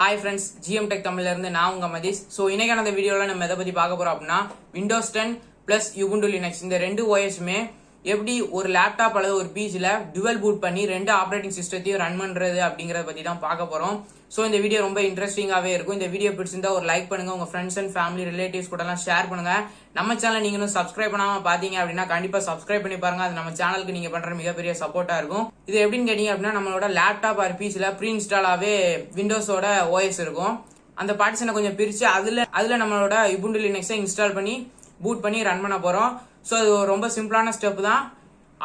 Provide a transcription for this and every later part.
Hi friends, G.M TECH TAMIL இருந்து நான் உங்க மதீஷ். So இன்னைக்கான இந்த வீடியோல நம்ம எதை பத்தி பார்க்க போறோம் அப்படின்னா Windows 10 plus Ubuntu Linux இந்த ரெண்டு OSமே எப்படி ஒரு லேப்டாப் அல்லது ஒரு PCல டுவல் பூட் பண்ணி ரெண்டு ஆப்பரேட்டிங் சிஸ்டத்தையும் ரன் பண்றது அப்படிங்கறத பத்தி தான் பார்க்க போறோம். சோ இந்த வீடியோ ரொம்ப இன்ட்ரெஸ்டிங்காவே இருக்கும். இந்த வீடியோ பிடிச்சிருந்தா ஒரு லைக் பண்ணுங்க, உங்க ஃப்ரெண்ட்ஸ் அண்ட் ஃபேமிலி ரிலேட்டிவ்ஸ் கூட எல்லாம் ஷேர் பண்ணுங்க. நம்ம சேனல் நீங்க இன்னும் சப்ஸ்கிரைப் பண்ணாம பாத்தீங்க அப்படின்னா கண்டிப்பா சப்ஸ்கிரைப் பண்ணி பாருங்க. அது நம்ம சேனலுக்கு நீங்க பண்ற மிகப்பெரிய சப்போர்ட்டா இருக்கும். இது எப்படின்னு கேட்டீங்க அப்படின்னா நம்மளோட லேப்டாப் ஆர் PCல ப்ரீ இன்ஸ்டாலாவே விண்டோஸோட OS இருக்கும். அந்த பார்ட்டிஷனை கொஞ்சம் பிரிச்சு அதுல நம்மளோட Ubuntu Linux இன்ஸ்டால் பண்ணி பூட் பண்ணி ரன் பண்ண போறோம். சோ இது ரொம்ப சிம்பிளான ஸ்டெப் தான்.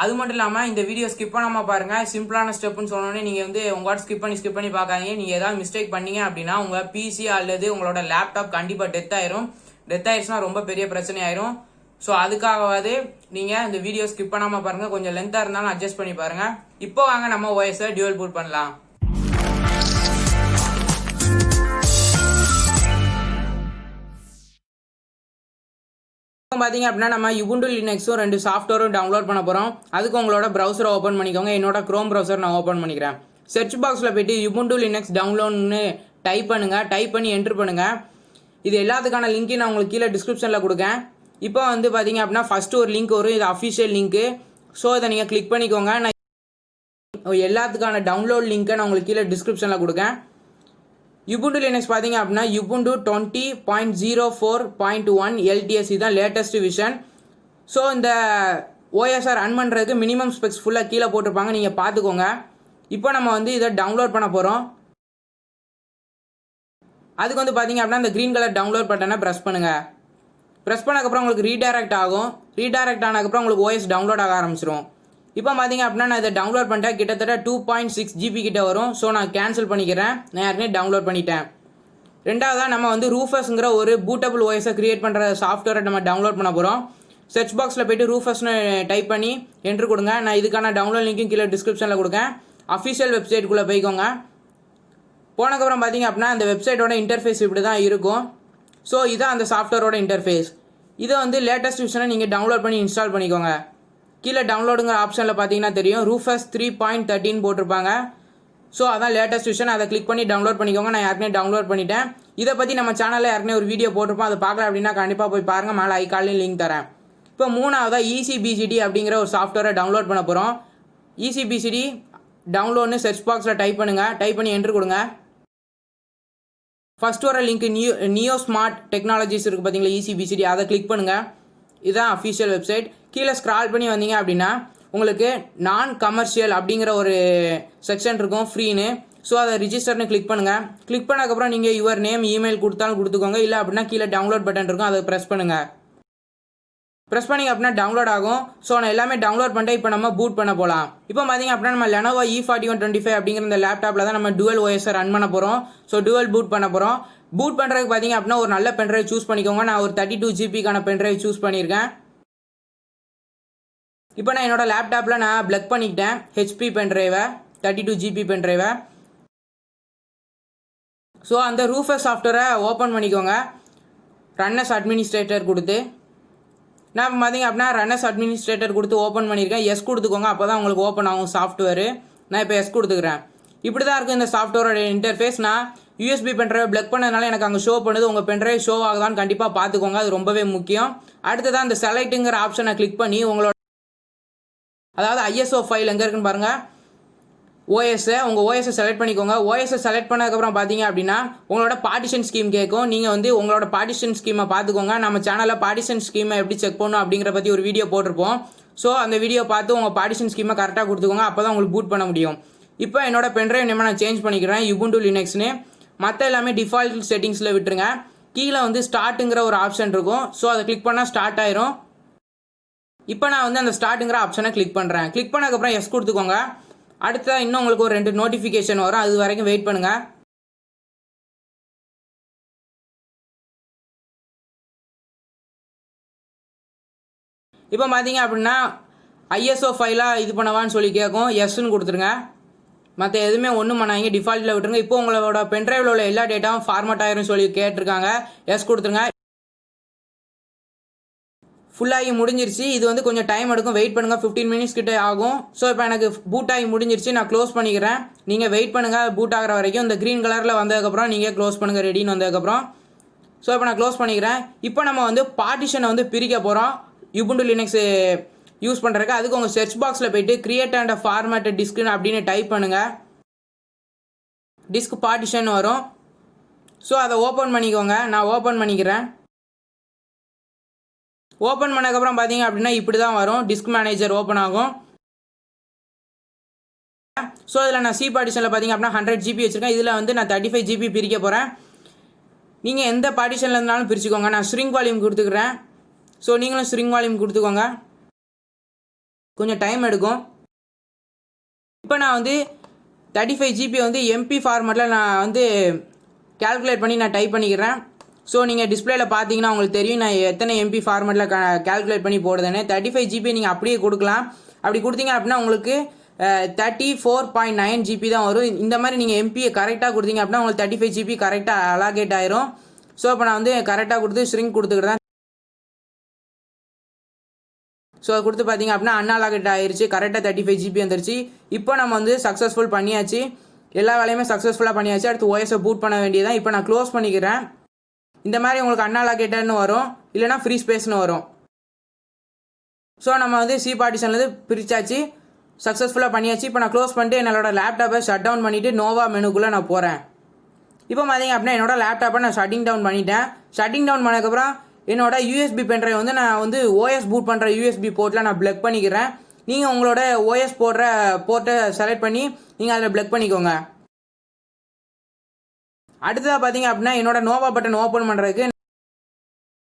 அது மட்டும் இல்லாம இந்த வீடியோ ஸ்கிப் பண்ணாம பாருங்க. சிம்பிளான ஸ்டெப்னு சொன்னோடனே நீங்க உங்களோட ஸ்கிப் பண்ணி பார்க்காதீங்க. நீங்க ஏதாவது மிஸ்டேக் பண்ணீங்க அப்படின்னா உங்க பிசி அல்லது உங்களோட லேப்டாப் கண்டிப்பா டெத் ஆயிரும். டெத் ஆயிடுச்சுன்னா ரொம்ப பெரிய பிரச்சனை ஆயிரும். சோ அதுக்காகவாது நீங்க இந்த வீடியோ ஸ்கிப் பண்ணாம பாருங்க. கொஞ்சம் லென்த்தா இருந்தாலும் அட்ஜஸ்ட் பண்ணி பாருங்க. இப்போ வாங்க நம்ம OS டியூவல் பூட் பண்ணலாம். பாத்தீங்க அப்படின்னா நம்ம Ubuntu Linuxும் ரெண்டு சாஃப்ட்வேரும் டவுன்லோட் பண்ண போறோம். அதுக்கு உங்களோட ப்ரௌசரை ஓபன் பண்ணிக்கோங்க. என்னோட Chrome ப்ரௌசர் நான் ஓபன் பண்ணிக்கிறேன். சர்ச் பாக்ஸ்ல போயிட்டு Ubuntu Linux டவுன்லோட்னு டைப் பண்ணுங்க. டைப் பண்ணி என்டர் பண்ணுங்க. இது எல்லாத்துக்கான லிங்க் நான் உங்களுக்கு கீழே டிஸ்கிரிப்ஷன்ல கொடுக்கேன். இப்போ பாத்தீங்க அப்படின்னா ஃபர்ஸ்ட் ஒரு லிங்க் வரும். இது அஃபிஷியல் லிங்க். ஸோ இதை நீங்க கிளிக் பண்ணிக்கோங்க. நான் எல்லாத்துக்கான டவுன்லோட் லிங்கை நான் உங்களுக்கு கீழே டிஸ்கிரிப்ஷன்ல கொடுக்கேன். Ubuntu Linux பாத்தீங்க அப்படின்னா Ubuntu 20.04.1 LTS இதுதான் லேட்டஸ்ட் விஷன். ஸோ இந்த OS ரன் பண்ணுறதுக்கு மினிமம் ஸ்பெக்ஸ் ஃபுல்லாக கீழே போட்டிருப்பாங்க, நீங்கள் பார்த்துக்கோங்க. இப்போ நம்ம இதை டவுன்லோட் பண்ண போகிறோம். அதுக்கு பார்த்தீங்க அப்படின்னா இந்த க்ரீன் கலர் டவுன்லோட் பட்டனை ப்ரெஸ் பண்ணுங்கள். ப்ரெஸ் பண்ணக்கப்புறம் உங்களுக்கு ரீடைரக்ட் ஆகும். ரீடைரக்ட் ஆனதுக்கப்புறம் உங்களுக்கு OS டவுன்லோட் ஆக ஆரம்பிச்சிடும். இப்போ பார்த்தீங்க அப்படின்னா நான் இதை டவுன்லோட் பண்ணிட்டேன். கிட்டத்தட்ட 2.6 GB கிட்ட வரும். ஸோ நான் கேன்சல் பண்ணிக்கிறேன். நான் ஏற்கனவே டவுன்லோட் பண்ணிட்டேன். ரெண்டாவதாக நம்ம ரூஃபஸ்ங்கிற ஒரு பூட்டபிள் OS கிரியேட் பண்ணுற சாஃப்ட்வேரை நம்ம டவுன்லோட் பண்ண போகிறோம். சர்ச் பாக்ஸில் போய்ட்டு ரூஃபஸ்னு டைப் பண்ணி என்ட்ரு கொடுங்க. நான் இதுக்கான டவுன்லோட் லிங்க்கும் கீழே டிஸ்கிரிப்ஷனில் கொடுக்கேன். அஃபிஷியல் வெப்சைட்டுக்குள்ளே போய்க்கோங்க. போனதுக்கப்புறம் பார்த்தீங்க அப்படின்னா அந்த வெப்சைட்டோட இன்டர்ஃபேஸ் இப்படி தான் இருக்கும். ஸோ இதான் அந்த சாஃப்ட்வேரோட இன்டர்ஃபேஸ். இதை லேட்டஸ்ட் விஷனை நீங்கள் டவுன்லோட் பண்ணி இன்ஸ்டால் பண்ணிக்கோங்க. கீழே டவுன்லோடுங்கிற ஆப்ஷனில் பார்த்தீங்கன்னா தெரியும் ரூஃபஸ் 3.13 போட்டிருப்பாங்க. ஸோ அதான் லேட்டஸ்ட் விஷன். அதை கிளிக் பண்ணி டவுன்லோட் பண்ணிக்கோங்க. நான் ஏற்கனவே டவுன்லோட் பண்ணிட்டேன். இதை பற்றி நம்ம சேனலில் ஏற்கனவே ஒரு வீடியோ போட்டிருப்போம். அதை பார்க்கல அப்படின்னா கண்டிப்பாக போய் பாருங்கள். மேலே ஐகான்லையும் லிங்க் தரேன். இப்போ மூணாவதாக ECBCD அப்படிங்கிற ஒரு சாஃப்ட்வேரை டவுன்லோட் பண்ண போகிறோம். ECBCD டவுன்லோட்னு சர்ச் பாக்ஸில் டைப் பண்ணுங்கள். டைப் பண்ணி என்ட்ரு கொடுங்க. ஃபர்ஸ்ட் வர லிங்க் நியோ ஸ்மார்ட் டெக்னாலஜிஸ் இருக்குது பார்த்தீங்களா, ECBCD அதை கிளிக் பண்ணுங்கள். இதுதான் அஃபிஷியல் வெப்சைட். கீழே ஸ்க்ரால் பண்ணி வந்தீங்க அப்படின்னா உங்களுக்கு நான் கமர்ஷியல் அப்படிங்கிற ஒரு செக்ஷன் இருக்கும் ஃப்ரீன்னு. ஸோ அதை ரிஜிஸ்டர்னு கிளிக் பண்ணுங்கள். கிளிக் பண்ணக்கப்புறம் நீங்கள் யுவர் நேம் இமெயில் கொடுத்தாலும் கொடுத்துக்கோங்க. இல்லை அப்படின்னா கீழே டவுன்லோட் பட்டன் இருக்கும், அதை ப்ரெஸ் பண்ணுங்கள். ப்ரெஸ் பண்ணிங்க அப்படின்னா டவுன்லோட் ஆகும். ஸோ நான் எல்லாமே டவுன்லோட் பண்ணிட்டு இப்போ நம்ம பூட் பண்ண போகலாம். இப்போ பார்த்தீங்க அப்படின்னா நம்ம Lenovo E4125 அப்படிங்கிற இந்த லேப்டாப்பில் தான் நம்ம டுவல் OS ரன் பண்ண போகிறோம். ஸோ டுவல் பூட் பண்ண போகிறோம். பூட் பண்ணுறதுக்கு பார்த்தீங்க அப்படின்னா ஒரு நல்ல பென்ட்ரைவ் சூஸ் பண்ணிக்கோங்க. நான் ஒரு 32 GB பென்ட்ரைவ் சூஸ் பண்ணியிருக்கேன். இப்போ நான் என்னோட லேப்டாப்பில் நான் பிளக் பண்ணிக்கிட்டேன் HP பென்ட்ரைவை, 32 GB பென்ட்ரைவை. ஸோ அந்த ரூஃபஸ் சாஃப்ட்வேரை ஓப்பன் பண்ணிக்கோங்க. ரன்னஸ் அட்மினிஸ்ட்ரேட்டர் கொடுத்து நான் பார்த்தீங்க அப்படின்னா ரன்னஸ் அட்மினிஸ்ட்ரேட்டர் கொடுத்து ஓப்பன் பண்ணியிருக்கேன். எஸ் கொடுத்துக்கோங்க, அப்போ தான் உங்களுக்கு ஓப்பன் ஆகும் சாஃப்ட்வேரு. நான் இப்போ எஸ் கொடுத்துக்கிறேன். இப்படி தான் இருக்குது இந்த சாஃப்ட்வேரோட இன்டர்ஃபேஸ். நான் USB பென்ட்ரைவ் பிளக் பண்ணதுனால எனக்கு அங்கே ஷோ பண்ணுது. உங்கள் பென்ட்ரைவ் ஷோ ஆகுதான்னு கண்டிப்பாக பார்த்துக்கோங்க, அது ரொம்பவே முக்கியம். அடுத்ததான் இந்த செலக்ட்டுங்கிற ஆப்ஷனை கிளிக் பண்ணி அதாவது ISO ஃபைல் எங்கே இருக்குன்னு பாருங்கள். உங்கள் OS செலக்ட் பண்ணிக்கோங்க. OS செலக்ட் பண்ணதுக்கப்புறம் பார்த்தீங்க அப்படின்னா உங்களோட பார்ட்டிஷன் ஸ்கீம் கேட்கும். நீங்கள் உங்களோட பார்ட்டிஷன் ஸ்கீமை பார்த்துக்கோங்க. நம்ம சேனலில் பார்ட்டிஷன் ஸ்கீமை எப்படி செக் பண்ணணும் அப்படிங்கிற பற்றி ஒரு வீடியோ போட்டிருப்போம். ஸோ அந்த வீடியோ பார்த்து உங்கள் பார்ட்டிஷன் ஸ்கீமை கரெக்டாக கொடுத்துக்கோங்க. அப்போ தான் உங்களுக்கு பூட் பண்ண முடியும். இப்போ என்னோட பென்ட்ரைவ் நேமை நான் சேஞ்ச் பண்ணிக்கிறேன், Ubuntu Linuxனு. மற்ற எல்லாமே டிஃபால்ட் செட்டிங்ஸில் விட்டுருங்க. கீழே ஸ்டார்ட்டுங்கிற ஒரு ஆப்ஷன் இருக்கும். ஸோ அதை கிளிக் பண்ணால் ஸ்டார்ட் ஆயிரும். இப்போ நான் அந்த ஸ்டார்ட்டுங்கிற ஆப்ஷனை கிளிக் பண்ணுறேன். கிளிக் பண்ணதுக்கப்புறம் எஸ் கொடுத்துக்கோங்க. அடுத்த இன்னும் உங்களுக்கு ஒரு 2 நோட்டிஃபிகேஷன் வரும். அது வரைக்கும் வெயிட் பண்ணுங்க. இப்போ பார்த்தீங்க அப்படின்னா ISO ஃபைலாக இது பண்ணவான்னு சொல்லி கேட்கும். எஸ்ன்னு கொடுத்துருங்க. மற்ற எதுவுமே ஒன்றும் பண்ணாங்க, டிஃபால்ட்டில் விட்டுருங்க. இப்போ உங்களோட பென்ட்ரைவில் உள்ள எல்லா டேட்டாவும் ஃபார்மேட் ஆயிரும் சொல்லி கேட்டிருக்காங்க. எஸ் கொடுத்துருங்க. ஃபுல்லாகி முடிஞ்சிருச்சு. இது வந்து கொஞ்சம் டைம் எடுக்கும், வெயிட் பண்ணுங்கள், 15 மினிட்ஸ் கிட்டே ஆகும். ஸோ இப்போ எனக்கு பூட் ஆகி முடிஞ்சிருச்சு, நான் க்ளோஸ் பண்ணிக்கிறேன். நீங்கள் வெயிட் பண்ணுங்கள் பூட் ஆகிற வரைக்கும். இந்த க்ரீன் கலரில் வந்ததுக்கப்புறம் நீங்கள் க்ளோஸ் பண்ணுங்கள், ரெடின்னு வந்ததுக்கப்புறம். ஸோ இப்போ நான் க்ளோஸ் பண்ணிக்கிறேன். இப்போ நம்ம வந்து பார்ட்டிஷனை வந்து பிரிக்க போகிறோம் Ubuntu Linux யூஸ் பண்ணுறதுக்கு. அதுக்கு உங்கள் சர்ச் பாக்ஸில் போய்ட்டு கிரியேட் அண்ட் ஃபார்மேட் டிஸ்க்னு அப்படின்னு டைப் பண்ணுங்கள். டிஸ்க் பார்ட்டிஷன் வரும். ஸோ அதை ஓப்பன் பண்ணிக்கோங்க. நான் ஓப்பன் பண்ணிக்கிறேன். ஓப்பன் பண்ணதுக்கப்புறம் பார்த்தீங்க அப்படின்னா இப்படி தான் வரும். டிஸ்க் மேனேஜர் ஓப்பன் ஆகும். ஸோ இதில் நான் சி பார்ட்டிஷனில் பார்த்தீங்க அப்படின்னா 100 GB வச்சுருக்கேன். இதில் வந்து நான் 35 GB பிரிக்க போகிறேன். நீங்கள் எந்த பார்ட்டிஷனில் இருந்தாலும் பிரிச்சுக்கோங்க. நான் ஸ்ட்ரிங் வால்யூம் கொடுத்துக்கிறேன். ஸோ நீங்களும் ஸ்ட்ரிங் வால்யூம் கொடுத்துக்கோங்க. கொஞ்சம் டைம் எடுக்கும். இப்போ நான் வந்து 35 GB வந்து MP ஃபார்மேட்டில் நான் வந்து கால்குலேட் பண்ணி நான் டைப் பண்ணிக்கிறேன். ஸோ நீங்கள் டிஸ்பிளேயில் பார்த்தீங்கன்னா உங்களுக்கு தெரியும் நான் எத்தனை MP ஃபார்மேட்டில் கால்குலேட் பண்ணி போடுதுன்னு. 35 GB நீங்கள் அப்படியே கொடுக்கலாம். அப்படி கொடுத்தீங்க அப்படின்னா உங்களுக்கு 34.9 GB தான் வரும். இந்த மாதிரி நீங்கள் எம்பியை கரெக்டாக கொடுத்தீங்க அப்படின்னா உங்களுக்கு 35 GB கரெக்டாக அலாகேட் ஆயிரும். ஸோ இப்போ நான் வந்து கரெக்டாக கொடுத்து ஸ்ட்ரிங் கொடுத்துக்கிறேன். ஸோ அது கொடுத்து பார்த்தீங்க அப்படின்னா அன்அலாகேட் ஆயிடுச்சு. கரெக்டாக 35 GB வந்துருச்சு. இப்போ நம்ம வந்து சக்ஸஸ்ஃபுல் பண்ணியாச்சு. எல்லா வேலையுமே சக்ஸஸ்ஃபுல்லாக பண்ணியாச்சு. அடுத்து OSஐ பூட் பண்ண வேண்டியதான். இப்போ நான் க்ளோஸ் பண்ணிக்கிறேன். இந்த மாதிரி உங்களுக்கு அன்அலாகேட்டட்னு வரும், இல்லைனா ஃப்ரீ ஸ்பேஸ்னு வரும். ஸோ நம்ம வந்து சி பார்ட்டிஷன்லேருந்து பிரிச்சாச்சு, சக்ஸஸ்ஃபுல்லாக பண்ணியாச்சு. இப்போ நான் க்ளோஸ் பண்ணிட்டு என்னோட லேப்டாப்பை ஷட் டவுன் பண்ணிவிட்டு நோவா மெனுக்குள்ளே நான் போகிறேன். இப்போ பார்த்தீங்க அப்படின்னா என்னோட லேப்டாப்பை நான் ஷட்டிங் டவுன் பண்ணிட்டேன். ஷட்டிங் டவுன் பண்ணதுக்கப்புறம் என்னோட USB பென்ட்ரைவ் வந்து நான் வந்து OS பூட் பண்ணுற USB போர்ட்டில் நான் பிளக் பண்ணிக்கிறேன். நீங்கள் உங்களோட OS போடுற போர்ட்டை செலக்ட் பண்ணி நீங்கள் அதில் பிளக் பண்ணிக்கோங்க. அடுத்ததாக பார்த்தீங்க அப்படின்னா என்னோட நோவா பட்டன் ஓப்பன் பண்ணுறதுக்கு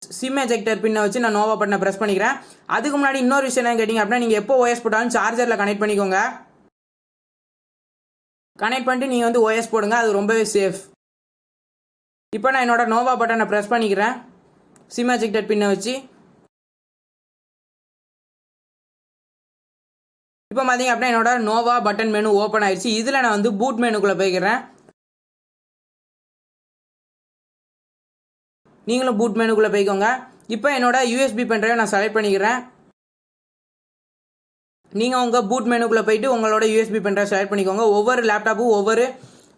சிம் எஜெக்டர் பின்னை வச்சு நான் நோவா பட்டனை ப்ரெஸ் பண்ணிக்கிறேன். அதுக்கு முன்னாடி இன்னொரு விஷயம் என்ன கேட்டிங்க அப்படின்னா நீங்கள் எப்போ OS போட்டாலும் சார்ஜரில் கனெக்ட் பண்ணிக்கோங்க. கனெக்ட் பண்ணிட்டு நீங்கள் வந்து OS போடுங்க, அது ரொம்பவே சேஃப். இப்போ நான் என்னோட நோவா பட்டனை ப்ரெஸ் பண்ணிக்கிறேன் சிம் எஜெக்டர் பின்னை வச்சு. இப்போ பார்த்தீங்க அப்படின்னா என்னோட நோவா பட்டன் மெனு ஓப்பன் ஆயிடுச்சு. இதில் நான் வந்து பூட் மெனுக்குள்ளே போய்க்கிறேன். நீங்களும் பூட் மெனுக்குள்ளே போய்க்கோங்க. இப்போ என்னோட USB பென்ட்ரைவை நான் செலக்ட் பண்ணிக்கிறேன். நீங்கள் உங்கள் பூட் மெனுக்குள்ளே போயிட்டு உங்களோட USB பென்ட்ரைவ் செலக்ட் பண்ணிக்கோங்க. ஒவ்வொரு லேப்டாப்பும் ஒவ்வொரு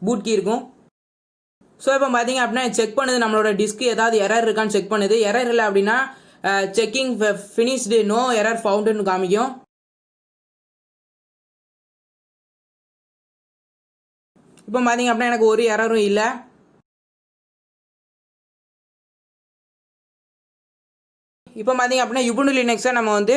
பூட் கீ இருக்கும். ஸோ இப்போ பார்த்தீங்க அப்படின்னா செக் பண்ணுது நம்மளோட டிஸ்க் ஏதாவது எரர் இருக்கான்னு செக் பண்ணுது. எரர் இல்லை அப்படின்னா செக்கிங் ஃபினிஷ்டு நோ எரர் ஃபவுண்டுன்னு காமிக்கும். இப்போ பார்த்தீங்க அப்படின்னா எனக்கு ஒரு எரரும் இல்லை. இப்போ பார்த்தீங்க அப்படின்னா Ubuntu Linux நம்ம வந்து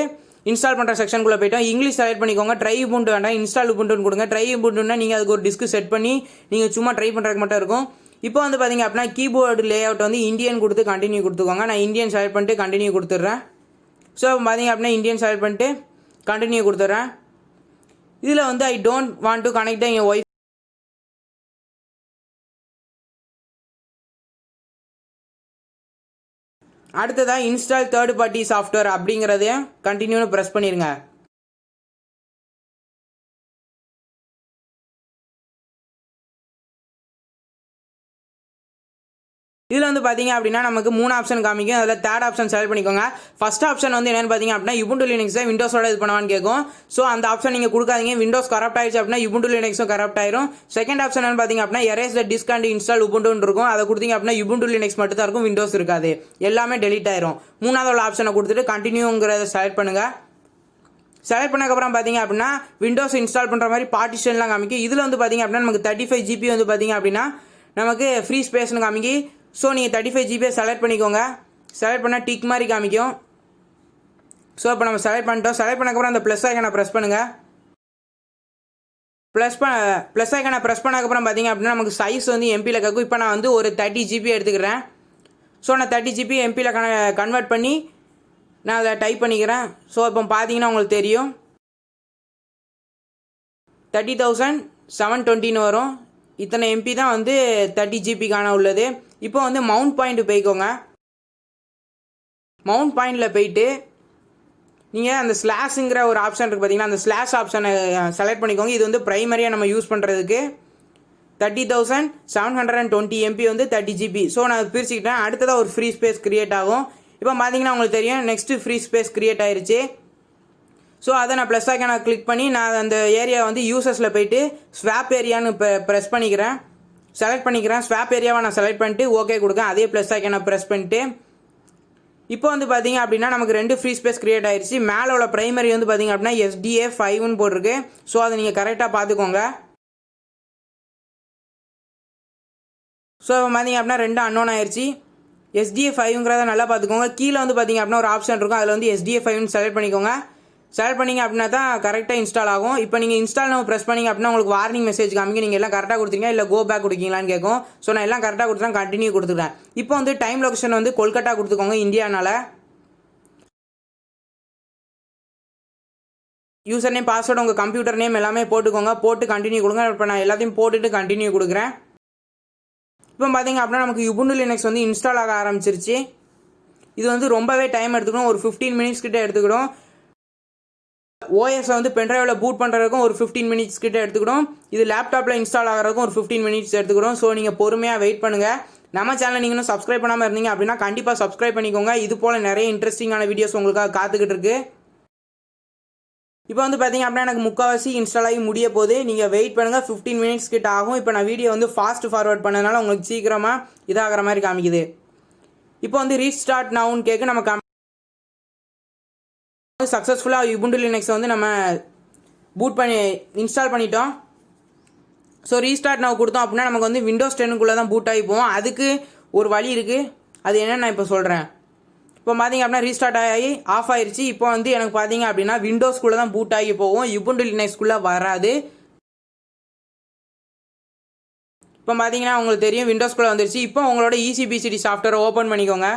இன்ஸ்டால் பண்ணுற செக்ஷனுக்குள்ளே போய்ட்டோம். இங்கிலீஷ் செலக்ட் பண்ணிக்கோங்க. ட்ரை Ubuntu வேண்டாம், இன்ஸ்டால் Ubuntuன்னு கொடுங்க. ட்ரை Ubuntuன்னா நீங்கள் அதுக்கு ஒரு டிஸ்க் செட் பண்ணி நீங்கள் சும்மா ட்ரை பண்ணுறதுக்கு மட்டும் இருக்கும். இப்போ வந்து பார்த்தீங்க அப்படின்னா கீபோர்டு லேஅவுட் வந்து இந்தியன் கொடுத்து கண்டினியூ கொடுத்துக்கோங்க. நான் இந்தியன் செலக்ட் பண்ணிட்டு கண்டினியூ கொடுத்துட்றேன். ஸோ பார்த்தீங்க அப்படின்னா இந்தியன் செலக்ட் பண்ணிட்டு கண்டினியூ கொடுத்துட்றேன். இதில் வந்து I don't want to connect N wife. அடுத்ததாக இன்ஸ்டால் தேர்ட் பார்ட்டி சாஃப்ட்வேர் அப்படிங்கிறதையும் கண்டினியூன்னு ப்ரெஸ் பண்ணிடுங்க. இதில் வந்து பார்த்தீங்க அப்படின்னா நமக்கு 3 ஆப்ஷன் காமிக்கும். அதில் தேர்ட் ஆப்ஷன் செலக்ட் பண்ணிக்கோங்க. ஃபர்ஸ்ட் ஆப்ஷன் வந்து என்னென்னு பார்த்தீங்க அப்படின்னா Ubuntu Linux விண்டோஸோட இது பண்ணுவான்னு கேட்கும். ஸோ அந்த ஆப்ஷன் நீங்கள் கொடுக்காதீங்க. விண்டோஸ் கரப்ட் ஆயிடுச்சு அப்படின்னா Ubuntu Linuxும் கரப்ட் ஆயிரும். செகண்ட் ஆப்ஷன் என்னன்னு பார்த்தீங்க அப்படின்னா erase the disk and install Ubuntuன்னு இருக்கும். அதை கொடுத்தீங்க அப்படின்னா Ubuntu Linux மட்டும் தான் இருக்கும், விண்டோஸ் இருக்காது, எல்லாமே டெலீட் ஆயிரும். மூணாவது ஆப்ஷனை கொடுத்துட்டு கண்டினியூங்கிறத செலக்ட் பண்ணுங்கள். செலக்ட் பண்ணக்கப்புறம் பார்த்தீங்க அப்படின்னா விண்டோஸ் இன்ஸ்டால் பண்ணுற மாதிரி பார்ட்டிஷன்லாம் காமிக்கும். இதில் வந்து பார்த்தீங்க அப்படின்னா நமக்கு 35 GB வந்து பார்த்தீங்க அப்படின்னா நமக்கு ஃப்ரீ ஸ்பேஸ்னு காமிக்கி. ஸோ நீங்கள் 35 GB செலக்ட் பண்ணிக்கோங்க. செலக்ட் பண்ணால் டிக் மாதிரி காமிக்கும். ஸோ இப்போ நம்ம செலக்ட் பண்ணிட்டோம். செலக்ட் பண்ணக்கப்புறம் அந்த ப்ளஸ் ஐக்கனை ப்ரெஸ் பண்ணுங்கள். ப்ளஸ் ஐக்கனை ப்ரெஸ் பண்ணக்கப்புறம் பார்த்தீங்க அப்படின்னா நமக்கு சைஸ் வந்து எம்பியில் கேட்கும். இப்போ நான் வந்து ஒரு 30 GB எடுத்துக்கிறேன். ஸோ நான் 30 GB எம்பியில் கன்வெர்ட் பண்ணி நான் அதை டைப் பண்ணிக்கிறேன். ஸோ இப்போ பார்த்தீங்கன்னா உங்களுக்கு தெரியும் 30,720 வரும். இத்தனை எம்பி தான் வந்து 30 GBக்கான உள்ளது. இப்போ வந்து மவுண்ட் பாயிண்ட் போய்க்கோங்க. மவுண்ட் பாயிண்டில் போயிட்டு நீங்கள் அந்த ஸ்லாஷுங்கிற ஒரு ஆப்ஷன் இருக்குது பார்த்தீங்கன்னா, அந்த ஸ்லாஷ் ஆப்ஷனை செலக்ட் பண்ணிக்கோங்க. இது வந்து ப்ரைமரியாக நம்ம யூஸ் பண்ணுறதுக்கு 30,720 MB வந்து 30 GB. ஸோ நான் பிரிச்சுக்கிட்டேன். அடுத்ததாக ஒரு ஃப்ரீ ஸ்பேஸ் க்ரியேட் ஆகும். இப்போ பார்த்தீங்கன்னா உங்களுக்கு தெரியும் நெக்ஸ்ட் ஃப்ரீ ஸ்பேஸ் கிரியேட் ஆயிருச்சு. ஸோ அதை நான் ப்ளஸ் ஐக்கானை கிளிக் பண்ணி நான் அந்த ஏரியா வந்து யூசர்ஸில் போயிட்டு ஸ்வாப் ஏரியான்னு ப்ரெஸ் பண்ணிக்கிறேன், செலக்ட் பண்ணிக்கிறேன். ஸ்வாப் ஏரியாவை நான் செலக்ட் பண்ணிட்டு ஓகே கொடுக்கேன். அதே ப்ளஸ் ஐக்கானை ப்ரெஸ் பண்ணிட்டு இப்போ வந்து பார்த்தீங்க அப்படின்னா நமக்கு 2 ஃப்ரீ ஸ்பேஸ் கிரியேட் ஆயிடுச்சு. மேலே உள்ள ப்ரைமரி வந்து பார்த்தீங்க அப்படின்னா SDA 5ன்னு போட்டிருக்கு. ஸோ அதை நீங்கள் கரெக்டாக பார்த்துக்கோங்க. ஸோ பார்த்தீங்க அப்படின்னா 2 அன்னோன் ஆயிடுச்சு. SDA 5ங்கிறத நல்லா பார்த்துக்கோங்க. கீழே வந்து பார்த்தீங்க அப்படின்னா ஒரு ஆப்ஷன் இருக்கும், அதில் வந்து SDA 5ன்னு செலக்ட் பண்ணிக்கோங்க. செலக்ட் பண்ணிங்க அப்படின்னா தான் கரெக்டாக இன்ஸ்டால் ஆகும். இப்போ நீங்கள் இன்ஸ்டால் நம்ம ப்ரெஸ் பண்ணிங்க அப்படின்னா உங்களுக்கு வார்னிங் மெசேஜ் காமிங்க, நீங்கள் எல்லாம் கரெக்டாக கொடுத்தீங்க இல்லை கோ பேக் கொடுக்கீங்களான்னு கேட்கும். ஸோ நான் எல்லாம் கரெக்டாக கொடுத்துட்டேன், கண்டினியூ கொடுத்துட்டேன். இப்போ வந்து டைம் லொகேஷன் வந்து கொல்கட்டா கொடுத்துக்கோங்க இந்தியானால. யூசர் நேம் பாஸ்வேர்டு உங்கள் கம்ப்யூட்டர் நேம் எல்லாமே போட்டுக்கோங்க, போட்டு கண்டினியூ கொடுங்க. இப்போ நான் எல்லாத்தையும் போட்டுட்டு கண்டினியூ கொடுக்குறேன். இப்போ பார்த்தீங்க அப்படின்னா நமக்கு Ubuntu Linux வந்து இன்ஸ்டால் ஆக ஆரம்பிச்சிருச்சு. இது வந்து ரொம்பவே டைம் எடுத்துக்கணும், ஒரு 15 மினிட்ஸ் கிட்ட எடுத்துக்கிடும். OS வந்து பென்ட்ரைவில் பூட் பண்ணுறதுக்கும் ஒரு 15 மினிட்ஸ் கிட்ட எடுத்துக்கிடும். இது லேப்டாப்பில் இன்ஸ்டால் ஆகிறதுக்கும் ஒரு 15 மினிட்ஸ் எடுத்துக்கிடும். ஸோ நீங்கள் பொறுமையாக வெயிட் பண்ணுங்கள். நம்ம சேனல் நீங்கள் இன்னும் சப்ஸ்கிரைப் பண்ணாமல் இருந்தீங்க அப்படின்னா கண்டிப்பாக சப்ஸ்கிரைப் பண்ணிக்கோங்க. இது போல் நிறைய இன்ட்ரெஸ்டிங்கான வீடியோஸ் உங்களுக்காக காத்துக்கிட்டு இருக்கு. இப்போ வந்து பார்த்தீங்க அப்படின்னா எனக்கு முக்கால்வாசி இன்ஸ்டால் ஆகி முடிய போகுது. நீங்கள் வெயிட் பண்ணுங்கள், 15 மினிட்ஸ் கிட்ட ஆகும். இப்போ நான் வீடியோ வந்து ஃபாஸ்ட் ஃபார்வர்ட் பண்ணதுனால உங்களுக்கு சீக்கிரமாக இதாகிற மாதிரி காமிக்குது. இப்போ வந்து ரீஸ்டார்ட் நவுன்னு கேட்க நம்ம சக்ஸஸ்ஃபுல்லாக Ubuntu Linux வந்து நம்ம பூட் பண்ணி இன்ஸ்டால் பண்ணிட்டோம். ஸோ ரீஸ்டார்ட் நவ் கொடுத்தோம் அப்படின்னா நமக்கு வந்து விண்டோஸ் 10க்குள்ளே தான் பூட் ஆகி போவோம். அதுக்கு ஒரு வழி இருக்குது, அது என்னென்னு நான் இப்போ சொல்கிறேன். இப்போ பார்த்தீங்க அப்படின்னா ரீஸ்டார்ட் ஆகி ஆஃப் ஆயிடுச்சு. இப்போ வந்து எனக்கு பார்த்தீங்க அப்படின்னா விண்டோஸ்குள்ளே தான் பூட் ஆகி போவோம், Ubuntu Linuxக்குள்ளே வராது. இப்போ பார்த்தீங்கன்னா உங்களுக்கு தெரியும் விண்டோஸ்குள்ளே வந்துருச்சு. இப்போ உங்களோட ECBCD சாஃப்ட்வேரை ஓப்பன் பண்ணிக்கோங்க.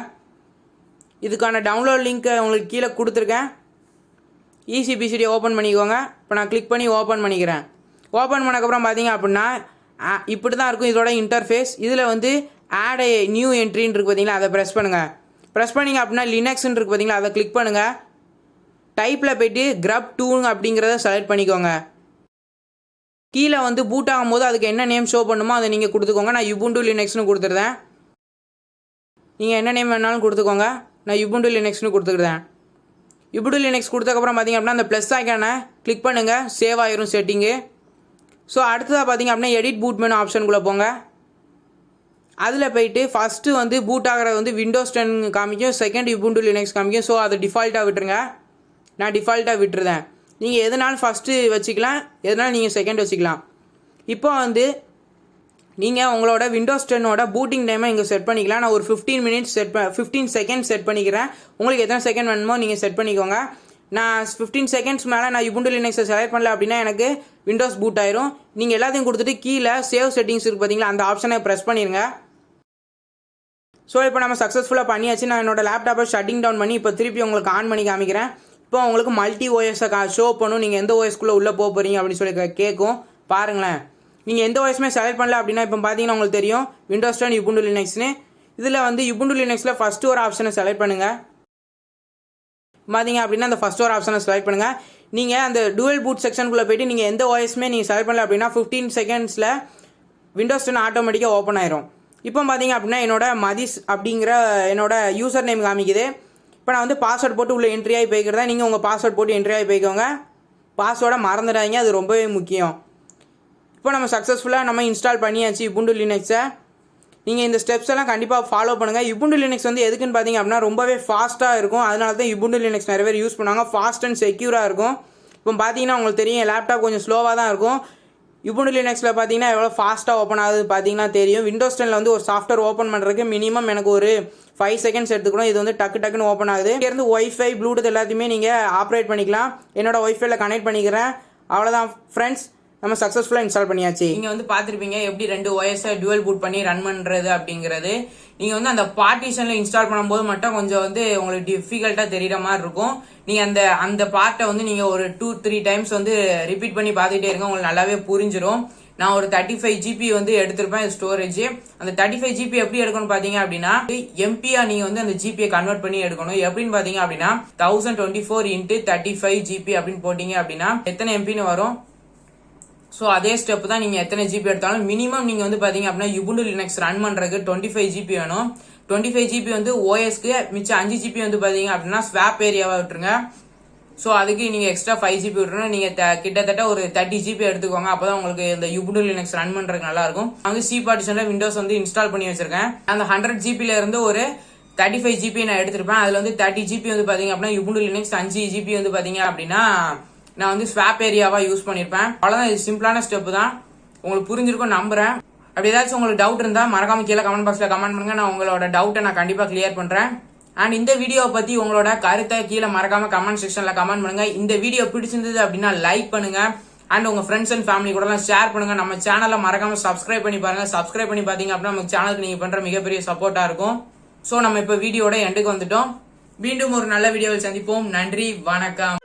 இதுக்கான டவுன்லோட் லிங்க்கை உங்களுக்கு கீழே கொடுத்துருக்கேன். ECBCD ஓப்பன் பண்ணிக்கோங்க. இப்போ நான் கிளிக் பண்ணி ஓப்பன் பண்ணிக்கிறேன். ஓப்பன் பண்ணக்கப்புறம் பார்த்தீங்க அப்படின்னா இப்படி தான் இருக்கும் இதோட இன்டர்ஃபேஸ். இதில் வந்து ஆட் ஏ நியூ என்ட்ரின்னு இருக்குது பார்த்தீங்களா, அதை ப்ரெஸ் பண்ணுங்கள். ப்ரெஸ் பண்ணிங்க அப்படின்னா லினக்ஸ்ன்னு இருக்குது பார்த்தீங்களா, அதை கிளிக் பண்ணுங்கள். டைப்பில் போய்ட்டு grub 2 அப்படிங்கிறத செலக்ட் பண்ணிக்கோங்க. கீழே வந்து பூட் ஆகும்போது அதுக்கு என்ன நேம் ஷோ பண்ணுமோ அதை நீங்கள் கொடுத்துக்கோங்க. நான் Ubuntu Linuxன்னு கொடுத்துருந்தேன். நீங்கள் என்ன நேம் வேணாலும் கொடுத்துக்கோங்க. நான் Ubuntu Linuxன்னு கொடுத்துருந்தேன். Ubuntu Linux கொடுத்ததுக்கப்புறம் பார்த்தீங்க அப்படின்னா அந்த ப்ளஸ் ஐக்கானை கிளிக் பண்ணுங்கள், சேவ் ஆயிரும் செட்டிங்கு. ஸோ அடுத்ததாக பார்த்தீங்க அப்படின்னா எடிட் பூட் மெனு ஆப்ஷனுக்குள்ளே போங்க. அதில் போயிட்டு ஃபஸ்ட்டு வந்து பூட் ஆகிறது வந்து விண்டோஸ் 10 காமிக்கும், செகண்ட் Ubuntu Linux காமிக்கும். ஸோ அதை டிஃபால்ட்டாக விட்டுருங்க. நான் டிஃபால்ட்டாக விட்டுருந்தேன். நீங்கள் எதுனாலும் ஃபஸ்ட்டு வச்சுக்கலாம், எதுனாலும் நீங்கள் செகண்ட் வச்சுக்கலாம். இப்போ வந்து நீங்கள் உங்களோட விண்டோஸ் 10ஓட பூட்டிங் டைமை இங்கே செட் பண்ணிக்கலாம். நான் ஒரு 15 செகண்ட்ஸ் செட் பண்ணிக்கிறேன். உங்களுக்கு எத்தனை செகண்ட் வேணுமோ நீங்கள் செட் பண்ணிக்கோங்க. நான் 15 செகண்ட்ஸ் மேலே நான் Ubuntu Linuxை செலக்ட் பண்ணல அப்படின்னா எனக்கு விண்டோஸ் பூட் ஆயிரும். நீங்கள் எல்லாத்தையும் கொடுத்துட்டு கீழே சேவ் செட்டிங்ஸ் இருக்குது பார்த்தீங்களா, அந்த ஆப்ஷனை ப்ரெஸ் பண்ணிடுங்க. ஸோ இப்போ நம்ம சக்ஸஸ்ஃபுல்லாக பண்ணியாச்சு. நான் என்னோட லேப்டாப்பை ஷட்டிங் டவுன் பண்ணி இப்போ திருப்பி உங்களுக்கு ஆன் பண்ணி காமிக்கிறேன். இப்போ உங்களுக்கு மல்டி OSஐ ஷோ பண்ணும், நீங்கள் எந்த OSக்குள்ளே உள்ளே போக போகிறீங்க அப்படின்னு சொல்லி கேட்கும். பாருங்களேன், நீங்கள் எந்த OSமே செலக்ட் பண்ணல அப்படின்னா இப்போ பார்த்தீங்கன்னா உங்களுக்கு தெரியும் விண்டோஸ் 10 Ubuntu Linuxன்னு. இதில் வந்து Ubuntu Linuxல ஃபஸ்ட்டு ஒரு ஆப்ஷனை செலக்ட் பண்ணுங்கள். பார்த்தீங்க அப்படின்னா அந்த ஃபஸ்ட் ஒரு ஆப்ஷனை செலக்ட் பண்ணுங்கள். நீங்கள் அந்த டுவல் பூட் செக்ஷனுக்குள்ளே போய்ட்டு நீங்கள் எந்த OSமே நீங்கள் செலக்ட் பண்ணல அப்படின்னா 15 செகண்ட்ஸில் விண்டோஸ் 10 ஆட்டோமேட்டிக்காக ஓப்பன் ஆயிரும். இப்போ பார்த்தீங்க அப்படின்னா என்னோட மதிஸ் அப்படிங்கிற என்னோட யூசர் நேம் காமிக்குது. இப்போ நான் வந்து பாஸ்வேர்ட் போட்டு உள்ள என்ட்ரி ஆகி போய்க்கிறதா. நீங்கள் உங்கள் பாஸ்வேர்ட் போட்டு என்ட்ரி ஆகி போய்க்கோங்க. பாஸ்வேர்டை மறந்துடாதீங்க, அது ரொம்பவே முக்கியம். இப்போ நம்ம சக்ஸஸ்ஃபுல்லாக நம்ம இன்ஸ்டால் பண்ணியாச்சு Ubuntu Linuxை. நீங்கள் இந்த ஸ்டெப்ஸ் எல்லாம் கண்டிப்பாக ஃபாலோ பண்ணுங்கள். Ubuntu Linux வந்து எதுக்குன்னு பார்த்தீங்க அப்படின்னா ரொம்பவே ஃபாஸ்ட்டாக இருக்கும். அதனால தான் Ubuntu Linux நிறைய பேர் யூஸ் பண்ணுவாங்க. ஃபாஸ்ட் அண்ட் செக்யூராக இருக்கும். இப்போ பார்த்தீங்கன்னா உங்களுக்கு தெரியும் லேப்டாப் கொஞ்சம் ஸ்லோவாக தான் இருக்கும். Ubuntu Linuxல பார்த்தீங்கன்னா எவ்வளோ ஃபாஸ்ட்டாக ஓப்பன் ஆகுது பார்த்தீங்கன்னா தெரியும். விண்டோஸ் 10ல் வந்து ஒரு சாஃப்ட்வேர் ஓப்பன் பண்ணுறதுக்கு மினிமம் எனக்கு ஒரு 5 செகண்ட்ஸ் எடுத்துக்கணும். இது வந்து டக்குன்னு ஓப்பன் ஆகுது. இங்கேருந்து ஒய்ஃபை ப்ளூடூத் எல்லாத்தையுமே நீங்கள் ஆப்ரேட் பண்ணிக்கலாம். என்னோட ஒய்ஃபைல கனெக்ட் பண்ணிக்கிறேன். அவ்வளோதான் ஃப்ரெண்ட்ஸ், நம்ம சக்ஸஸ்ஃபுல்லாக இன்ஸ்டால் பண்ணியாச்சு. நீங்கள் வந்து பார்த்துருப்பீங்க எப்படி 2 OSஐ டுவல் பூட் பண்ணி ரன் பண்ணுறது அப்படிங்கிறது. நீங்கள் வந்து அந்த பார்ட்டிஷனில் இன்ஸ்டால் பண்ணும்போது மட்டும் கொஞ்சம் வந்து உங்களுக்கு டிஃபிகல்ட்டாக தெரிகிற மாதிரி இருக்கும். நீங்கள் அந்த பார்ட்டை வந்து நீங்கள் ஒரு 2-3 டைம்ஸ் வந்து ரிப்பீட் பண்ணி பார்த்துட்டே இருங்க, உங்களுக்கு நல்லாவே புரிஞ்சிடும். நான் ஒரு 35 GB வந்து எடுத்திருப்பேன் ஸ்டோரேஜ். அந்த 35 GB எப்படி எடுக்கணும் பார்த்தீங்க அப்படின்னா எம்பியா நீங்கள் வந்து அந்த ஜிபியை கன்வெர்ட் பண்ணி எடுக்கணும். எப்படின்னு பார்த்தீங்க அப்படின்னா 1024 × 35 GB அப்படின்னு போட்டிங்க அப்படின்னா எத்தனை எம்பின்னு வரும். ஸோ அதே ஸ்டெப் தான் நீங்கள் எத்தனை ஜிபி எடுத்தாலும் மினிமம் நீங்கள் வந்து பார்த்தீங்க அப்படின்னா Ubuntu Linux ரன் பண்ணுறதுக்கு 25 GB வேணும். 25 ஜிபி வந்து ஓஎஸ்க்கு, மிச்சம் 5 ஜிபி வந்து பாத்தீங்க அப்படின்னா ஸ்வாப் ஏரியாவா விட்டுருங்க. ஸோ அதுக்கு நீங்க எக்ஸ்ட்ரா 5 ஜிபி விட்டுருங்க. நீங்க கிட்டத்தட்ட ஒரு 30 ஜிபி எடுத்துக்கோங்க. அப்பதான் உங்களுக்கு இந்த Ubuntu Linux ரன் பண்றதுக்கு நல்லா இருக்கும். நான் வந்து சி பார்ட்டிஷன்ல விண்டோஸ் வந்து இன்ஸ்டால் பண்ணி வச்சிருக்கேன். அந்த 100 ஜிபில இருந்து ஒரு 35 ஜிபி நான் எடுத்திருப்பேன். அதுல வந்து 30 ஜிபி வந்து பாத்தீங்க அப்படின்னா Ubuntu Linux, 5 ஜிபி வந்து பாத்தீங்க அப்படின்னா நான் வந்து ஸ்வாப் ஏரியாவா யூஸ் பண்ணிருப்பேன். அவ்வளவுதான், இது சிம்பிளான ஸ்டெப் தான். உங்களுக்கு புரிஞ்சிருக்கும் நம்புறேன். அப்படி ஏதாச்சும் உங்களுக்கு டவுட் இருந்தா மறக்காம கீழே கமெண்ட் பாக்ஸ்ல கமெண்ட் பண்ணுங்க. நான் உங்களோட டவுட்டை நான் கண்டிப்பா கிளியர் பண்றேன். அண்ட் இந்த வீடியோவை பத்தி உங்களோட கருத்தை கீழே மறக்காம கமெண்ட் செக்ஷன்ல கமெண்ட் பண்ணுங்க. இந்த வீடியோ பிடிச்சிருந்தது அப்படின்னா லைக் பண்ணுங்க. அண்ட் உங்க ஃப்ரெண்ட்ஸ் அண்ட் ஃபேமிலி கூட எல்லாம் ஷேர் பண்ணுங்க. நம்ம சேனலை மறக்காம சப்ஸ்கிரைப் பண்ணி பாருங்க. சப்ஸ்கிரைப் பண்ணி பாத்தீங்க அப்படின்னா நம்ம சேனலுக்கு நீங்க பண்ற மிகப்பெரிய சப்போர்ட்டா இருக்கும். சோ நம்ம இப்ப வீடியோட எண்டுக்கு வந்துட்டோம். மீண்டும் ஒரு நல்ல வீடியோவில் சந்திப்போம். நன்றி, வணக்கம்.